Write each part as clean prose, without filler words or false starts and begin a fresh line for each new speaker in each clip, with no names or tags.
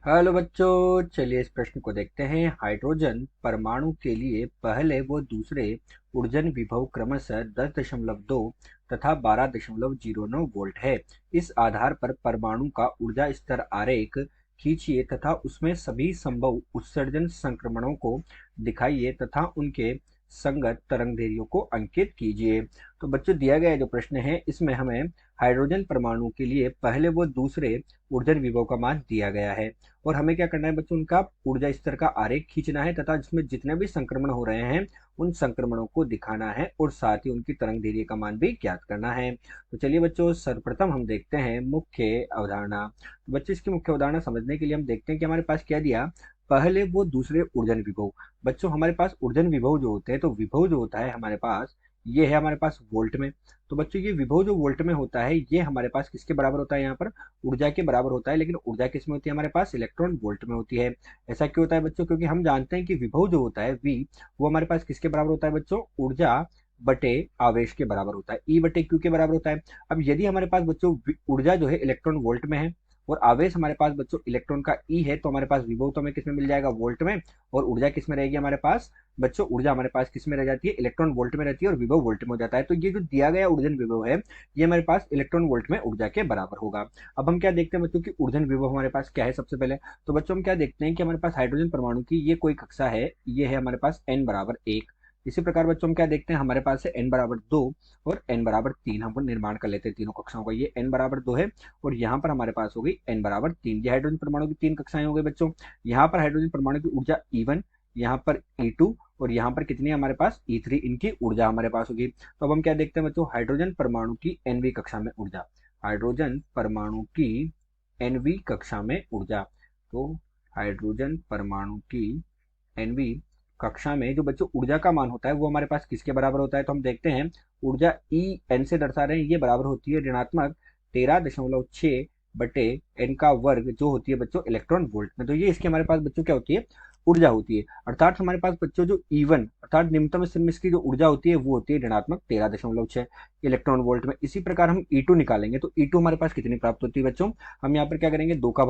Hello बच्चों, चलिए इस प्रश्न को देखते हैं। हाइड्रोजन परमाणु के लिए पहले व दूसरे ऊर्जन विभव क्रमशः 10.2 तथा 12.09 वोल्ट है। इस आधार पर परमाणु का ऊर्जा स्तर आरेख खींचिए तथा उसमें सभी संभव उत्सर्जन संक्रमणों को दिखाइए तथा उनके संगत तरंगदैर्ध्यों को अंकित कीजिए। तो बच्चों, दिया गया जो प्रश्न है इसमें हमें हाइड्रोजन परमाणु के लिए पहले व दूसरे ऊर्जन विभव का मान दिया गया है और हमें क्या करना है बच्चों, उनका ऊर्जा स्तर का आरेख खींचना है तथा जिसमें जितने भी संक्रमण हो रहे हैं उन संक्रमणों को दिखाना है और साथ ही उनकी तरंगदैर्ध्य का मान भी ज्ञात करना है। तो चलिए बच्चों, सर्वप्रथम हम देखते हैं मुख्य अवधारणा। तो बच्चों, इसकी मुख्य अवधारणा समझने के लिए हम देखते हैं कि हमारे पास क्या दिया, पहले वो दूसरे ऊर्जन विभव। बच्चों, हमारे पास ऊर्जन विभव जो होते हैं, तो विभव जो होता है हमारे पास, ये है हमारे पास वोल्ट में। तो बच्चों, ये विभव जो वोल्ट में होता है ये हमारे पास किसके बराबर होता है, यहाँ पर ऊर्जा के बराबर होता है। लेकिन ऊर्जा किस में होती है, हमारे पास इलेक्ट्रॉन वोल्ट में होती है। ऐसा क्यों होता है बच्चों, क्योंकि हम जानते हैं कि विभव जो होता है वी, वो हमारे पास किसके बराबर होता है बच्चों, ऊर्जा बटे आवेश के बराबर होता है, ई बटे क्यू के बराबर होता है। अब यदि हमारे पास बच्चों ऊर्जा जो है इलेक्ट्रॉन वोल्ट में है और आवेश हमारे पास बच्चों इलेक्ट्रॉन का ई है, तो हमारे पास विभव तो हमें किसमें मिल जाएगा, वोल्ट में। और ऊर्जा किसमें रहेगी हमारे पास बच्चों, ऊर्जा हमारे पास किसमें रह जाती है, इलेक्ट्रॉन वोल्ट में रहती है और विभव वोल्ट में हो जाता है। तो ये जो दिया गया ऊर्जन विभव है ये हमारे पास इलेक्ट्रॉन वोल्ट में ऊर्जा के बराबर होगा। अब हम क्या देखते हैं बच्चों की ऊर्जन विभव हमारे पास क्या है सबसे पहले। तो बच्चों हम क्या देखते हैं कि हमारे पास हाइड्रोजन परमाणु की ये कोई कक्षा है, ये है हमारे पास n बराबर 1। इसी प्रकार बच्चों हम क्या देखते हैं, हमारे पास है n बराबर 2 और n बराबर 3। हम निर्माण कर लेते हैं तीनों कक्षाओं का। ये n बराबर 2 है और यहाँ पर हमारे पास हो गई n बराबर 3। ये हाइड्रोजन परमाणु की तीन कक्षाएं हो गई बच्चों। यहाँ पर हाइड्रोजन परमाणु की ऊर्जा E1, यहाँ पर E2 और यहाँ पर कितनी है हमारे पास E3, इनकी ऊर्जा हमारे पास होगी। तो अब हम क्या देखते हैं बच्चों, हाइड्रोजन परमाणु की nवीं कक्षा में ऊर्जा, हाइड्रोजन परमाणु की nवीं कक्षा में ऊर्जा। तो हाइड्रोजन परमाणु की nवीं कक्षा में जो बच्चों ऊर्जा का मान होता है वो हमारे पास किसके बराबर होता है, तो हम देखते हैं ऊर्जा ई एन से दर्शा रहे हैं, ये बराबर होती है ऋणात्मक 13.6 बटे एन का वर्ग, जो होती है बच्चों इलेक्ट्रॉन वोल्ट में। तो ये इसके हमारे पास बच्चों क्या होती है, ऊर्जा होती है। अर्थात हमारे पास बच्चों जो E1 अर्थात निम्नतम स्तर में इसकी जो ऊर्जा होती है वो होती है ऋणात्मक 13.6 इलेक्ट्रॉन वोल्ट में। इसी प्रकार हम E2 निकालेंगे तो E2 हमारे पास कितनी प्राप्त होती है बच्चों, हम यहाँ पर क्या करेंगे, दो का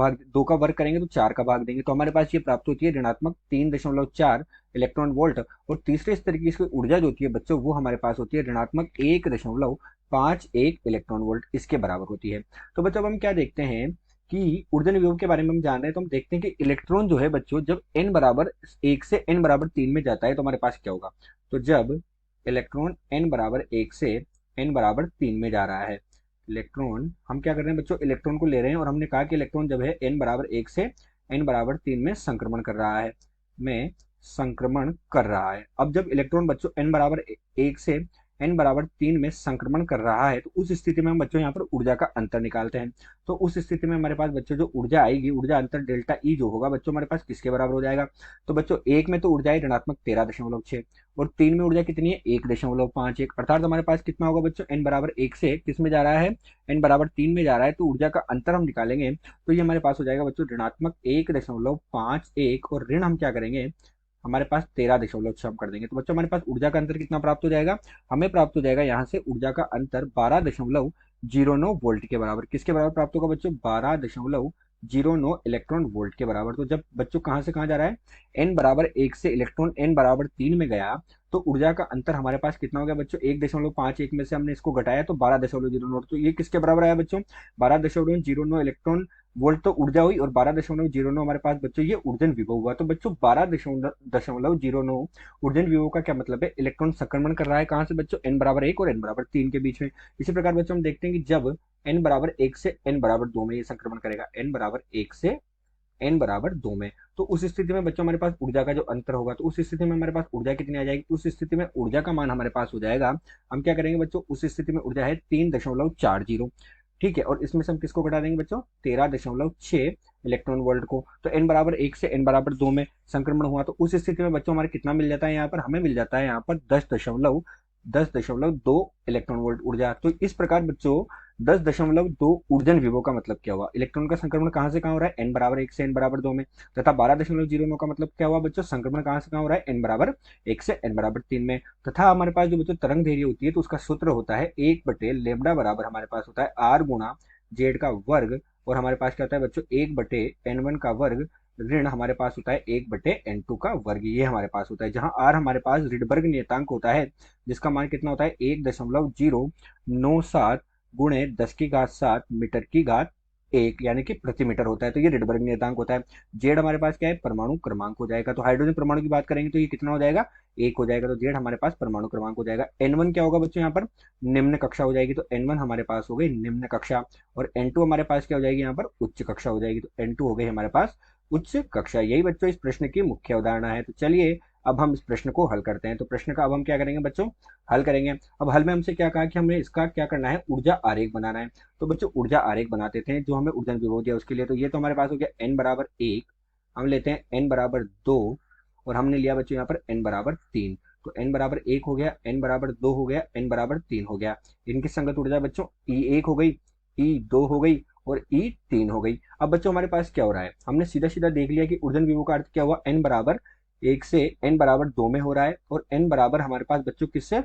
वर्ग करेंगे तो 4 का भाग देंगे, तो हमारे पास ये प्राप्त होती है ऋणात्मक 3.4 इलेक्ट्रॉन वोल्ट। और तीसरे स्तर की इसकी ऊर्जा जो होती है बच्चों वो हमारे पास होती है ऋणात्मक 1.51 इलेक्ट्रॉन वोल्ट, इसके बराबर होती है। तो बच्चों अब हम क्या देखते हैं कि ऊर्जन विभव के बारे में हम जान रहे हैं, तो हम देखते हैं कि इलेक्ट्रॉन जो है बच्चों जब n बराबर 1 से n बराबर 3 में जाता है तो हमारे पास क्या होगा। तो जब इलेक्ट्रॉन n बराबर 1 से n बराबर 3 में जा रहा है, इलेक्ट्रॉन हम क्या कर रहे हैं बच्चों, इलेक्ट्रॉन को ले रहे हैं और हमने कहा कि इलेक्ट्रॉन जब है n बराबर 1 से n बराबर 3 में संक्रमण कर रहा है, में संक्रमण कर रहा है। अब जब इलेक्ट्रॉन बच्चों n बराबर 1 से n बराबर 3 में संक्रमण कर रहा है तो उस स्थिति में हम बच्चों यहाँ पर ऊर्जा का अंतर निकालते हैं। तो उस स्थिति में हमारे पास बच्चों जो ऊर्जा आएगी, ऊर्जा अंतर डेल्टा ई जो होगा बच्चों हमारे पास किसके बराबर हो जाएगा। तो बच्चों एक में तो ऊर्जा है ऋणात्मक 13.6 और 3 में ऊर्जा कितनी है 1.51, अर्थात हमारे पास कितना होगा बच्चों, n बराबर 1 से किस में जा रहा है, n बराबर 3 में जा रहा है। तो ऊर्जा का अंतर हम निकालेंगे तो ये हमारे पास हो जाएगा बच्चों ऋणात्मक 1.51 और ऋण हम क्या करेंगे, हमारे पास 13.6 हम कर देंगे। तो बच्चों हमारे पास ऊर्जा का अंतर कितना प्राप्त हो जाएगा, हमें प्राप्त हो जाएगा यहाँ से ऊर्जा का अंतर 12.09 वोल्ट के बराबर। किसके बराबर प्राप्त होगा बच्चों, 12.09 इलेक्ट्रॉन वोल्ट के बराबर। तो जब बच्चों कहाँ से कहाँ जा रहा है, n बराबर 1 से इलेक्ट्रॉन n बराबर 3 में गया तो ऊर्जा का अंतर हमारे पास कितना हो गया बच्चों, 1.51 में से हमने इसको घटाया तो 12.09। तो ये किसके बराबर आया बच्चों, 12.09 इलेक्ट्रॉन वोल्ट तो ऊर्जा हुई और 12.09 हमारे पास बच्चों ये ऊर्जन विभव हुआ। तो बच्चों 12.09 ऊर्जन विभव का क्या मतलब है, इलेक्ट्रॉन संक्रमण कर रहा है कहाँ से बच्चों, n बराबर 1 और n बराबर 3 के बीच में। इसी प्रकार बच्चों हम देखते हैं कि जब n बराबर 1 से n बराबर 2 में ये संक्रमण करेगा, n बराबर 1 से n बराबर 2 में, तो उस स्थिति में बच्चों हमारे पास ऊर्जा का जो अंतर होगा तो उस स्थिति में हमारे पास ऊर्जा कितनी आ जाएगी, उस स्थिति में ऊर्जा का मान हमारे पास हो जाएगा, हम क्या करेंगे बच्चों, उस स्थिति में ऊर्जा है 3.40, ठीक है। और इसमें से हम किसको घटा देंगे बच्चों, 13.6 इलेक्ट्रॉन वोल्ट को। तो n बराबर 1 से n बराबर 2 में संक्रमण हुआ तो उस स्थिति में बच्चों हमारे कितना मिल जाता है, यहाँ पर हमें मिल जाता है यहाँ पर 10.2 इलेक्ट्रॉन वोल्ट ऊर्जा। तो इस प्रकार बच्चों 10.2 ऊर्जन विभव का मतलब क्या हुआ, इलेक्ट्रॉन का संक्रमण कहाँ से कहाँ हो रहा है, n बराबर 1 से n बराबर 2 में। तथा 12.09 का मतलब क्या हुआ बच्चों, संक्रमण कहाँ से कहाँ हो रहा है, n बराबर 1 से n बराबर 3 में। तथा हमारे पास जो बच्चों तरंग दैर्ध्य होती है तो उसका सूत्र होता है 1 बटे लेमडा बराबर हमारे पास होता है r गुणा जेड का वर्ग और हमारे पास क्या होता है बच्चों 1/n1 का वर्ग ऋण हमारे पास होता है 1/n2 का वर्ग, ये हमारे पास होता है। जहां r हमारे पास ऋणवर्ग नियतांक होता है जिसका मान कितना होता है 1.097 गुणे 10 की घात 7 मीटर की घात 1 यानी कि प्रति मीटर होता है। तो ये ऋणवर्ग नियतांक होता है। जेड हमारे पास क्या है परमाणु क्रमांक हो जाएगा। तो हाइड्रोजन परमाणु की बात करेंगे तो ये कितना हो जाएगा 1 हो जाएगा। तो जेड हमारे पास परमाणु क्रमांक हो जाएगा। n1 क्या होगा बच्चों यहाँ पर निम्न कक्षा हो जाएगी। तो n1 हमारे पास हो गई निम्न कक्षा और n2 हमारे पास क्या हो जाएगी यहाँ पर उच्च कक्षा हो जाएगी। तो n2 हो गई हमारे पास उच्च कक्षा। यही बच्चों इस प्रश्न की मुख्य अवधारणा है। तो चलिए अब हम इस प्रश्न को हल करते हैं। तो प्रश्न का अब हम क्या करेंगे बच्चों हल करेंगे। अब हल में हमसे क्या कहा कि हमें इसका क्या करना है ऊर्जा आरेख बनाना है। तो बच्चों ऊर्जा आरेख बनाते थे जो हमें ऊर्जन विभव दिया उसके लिए। तो ये तो हमारे पास हो गया n=1, हम लेते हैं n=2 और हमने लिया बच्चों यहाँ पर n=3। तो n=1 हो गया, n=2 हो गया, n=3 हो गया। इनकी संगत ऊर्जा बच्चों E1 हो गई, E2 हो गई और E3 हो गई। अब बच्चों हमारे पास क्या हो रहा है हमने सीधा सीधा देख लिया कि ऊर्जन विभव का अर्थ क्या हुआ n=1 से n=2 में हो रहा है और n बराबर हमारे पास बच्चों किससे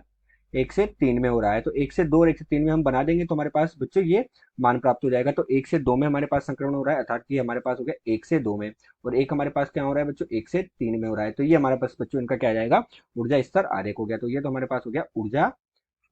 1 से 3 में हो रहा है। तो 1 से 2 और 1 से 3 में हम बना देंगे तो हमारे पास बच्चों ये मान प्राप्त हो जाएगा। तो 1 से 2 में हमारे पास संक्रमण हो रहा है अर्थात ये हमारे पास हो गया 1 से 2 में और एक हमारे पास क्या हो रहा है बच्चों 1 से 3 में हो रहा है। तो ये हमारे पास बच्चों इनका क्या आ जाएगा ऊर्जा स्तर आरेख हो गया। तो ये तो हमारे पास हो गया ऊर्जा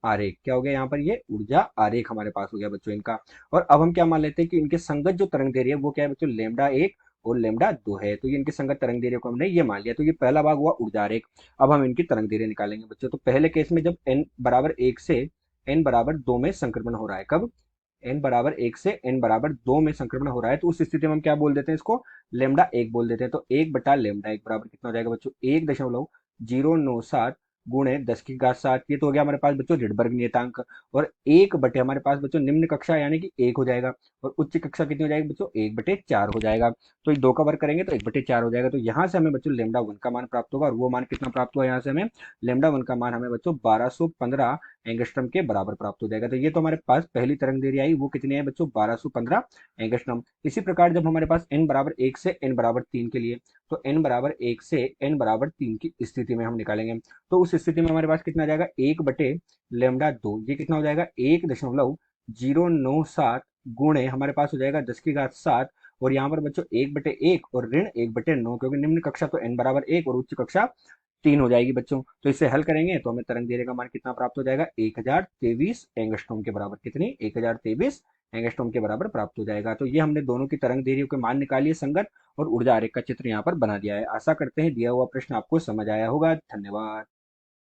आरेख। क्या हो गया यहाँ पर ये ऊर्जा आरेख हमारे पास हो गया बच्चों इनका। और अब हम क्या मान लेते हैं कि इनके संगत जो तरंग दैर्घ्य है वो क्या है बच्चों λ1 और λ2 है। तो ये इनके संगत तरंग दैर्घ्य को हमने ये मान लिया। तो ये पहला भाग हुआ ऊर्जा आरेख। अब हम इनकी तरंग दैर्घ्य निकालेंगे बच्चों। तो पहले केस में जब n=1 से n=2 में संक्रमण हो रहा है, कब n=1 से n=2 में संक्रमण हो रहा है तो उस स्थिति में हम क्या बोल देते हैं इसको λ1 बोल देते हैं। तो 1/λ1 बराबर कितना हो जाएगा बच्चों 1.097 गुणे 10 की घात 7। ये तो हो गया हमारे पास बच्चों ऋणवर्ग नियतांक और 1 बटे हमारे पास बच्चों निम्न कक्षा यानी कि 1 हो जाएगा और उच्च कक्षा कितनी हो जाएगी बच्चों 1/4 हो जाएगा। तो ये 2 का वर्ग करेंगे तो 1/4 हो जाएगा। तो यहाँ से हमें बच्चों λ1 का मान प्राप्त होगा और वो मान कितना प्राप्त हुआ यहाँ से हमें λ1 का मान हमें बच्चों 1215 एंगस्ट्रम के बराबर प्राप्त हो जाएगा। तो ये तो हमारे पास पहली तरंग दैर्घ्य आई वो कितनी है बच्चों 1215 एंगस्ट्रम। इसी प्रकार जब हमारे पास n=1 से n=3 के लिए तो n=1 से n=3 की स्थिति में हम निकालेंगे। तो उस स्थिति में हमारे पास कितना आ जाएगा 1/λ2 ये कितना हो जाएगा 1.097 गुणे हमारे पास हो जाएगा 10 की घात 7 और यहाँ पर बच्चों 1/1 और ऋण 1/9 क्योंकि निम्न कक्षा तो n=1 और उच्च कक्षा 3 हो जाएगी बच्चों। तो इसे हल करेंगे तो हमें तरंग दैर्घ्य का मान कितना प्राप्त हो जाएगा 1023 एंगस्ट्रॉम के बराबर। कितनी 1023 एंगस्ट्रॉम के बराबर प्राप्त हो जाएगा। तो ये हमने दोनों की तरंग दैर्घ्य के मान निकालिए संगत और ऊर्जा आरेख का चित्र यहाँ पर बना दिया है। आशा करते हैं दिया हुआ प्रश्न आपको समझ आया होगा। धन्यवाद।